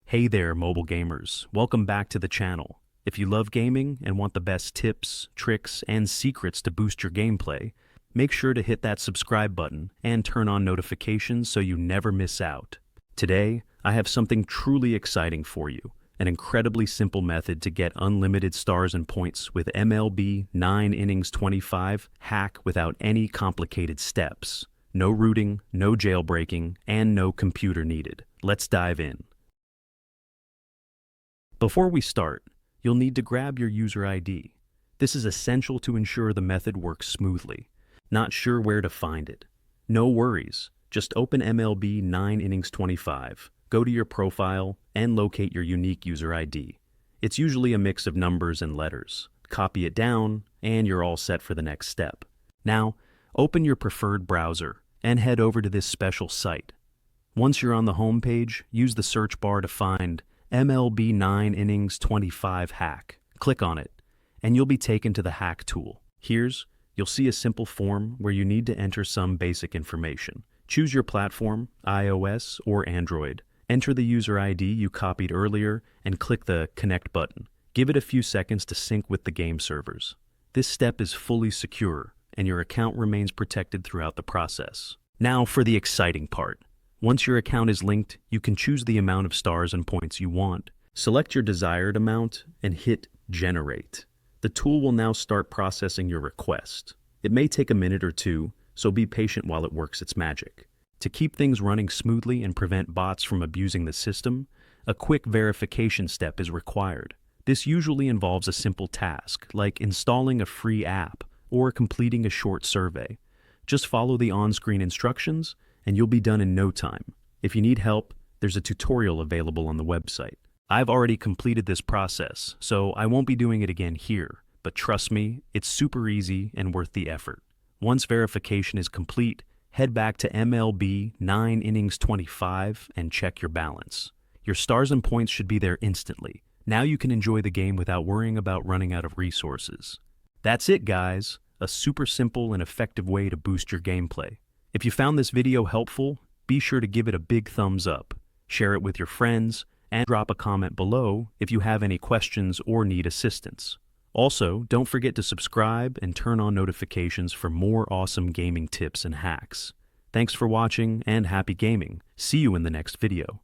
Hey there, mobile gamers. Welcome back to the channel. If you love gaming and want the best tips, tricks, and secrets to boost your gameplay, make sure to hit that subscribe button and turn on notifications so you never miss out. Today, I have something truly exciting for you, an incredibly simple method to get unlimited stars and points with MLB 9 Innings 25 hack without any complicated steps. No rooting, no jailbreaking, and no computer needed. Let's dive in. Before we start, you'll need to grab your user ID. This is essential to ensure the method works smoothly. Not sure where to find it? No worries. Just open MLB 9 Innings 25, go to your profile, and locate your unique user ID. It's usually a mix of numbers and letters. Copy it down, and you're all set for the next step. Now, open your preferred browser and head over to this special site. Once you're on the home page, use the search bar to find MLB 9 Innings 25 hack. Click on it, and you'll be taken to the hack tool. You'll see a simple form where you need to enter some basic information. Choose your platform, iOS or Android. Enter the user ID you copied earlier and click the Connect button. Give it a few seconds to sync with the game servers. This step is fully secure, and your account remains protected throughout the process. Now for the exciting part. Once your account is linked, you can choose the amount of stars and points you want. Select your desired amount and hit Generate. The tool will now start processing your request. It may take a minute or two, so be patient while it works its magic. To keep things running smoothly and prevent bots from abusing the system, a quick verification step is required. This usually involves a simple task, like installing a free app or completing a short survey. Just follow the on-screen instructions, and you'll be done in no time. If you need help, there's a tutorial available on the website. I've already completed this process, so I won't be doing it again here, but trust me, it's super easy and worth the effort. Once verification is complete, head back to MLB 9 Innings 25 and check your balance. Your stars and points should be there instantly. Now you can enjoy the game without worrying about running out of resources. That's it, guys. A super simple and effective way to boost your gameplay. If you found this video helpful, be sure to give it a big thumbs up, share it with your friends, and drop a comment below if you have any questions or need assistance. Also, don't forget to subscribe and turn on notifications for more awesome gaming tips and hacks. Thanks for watching and happy gaming. See you in the next video.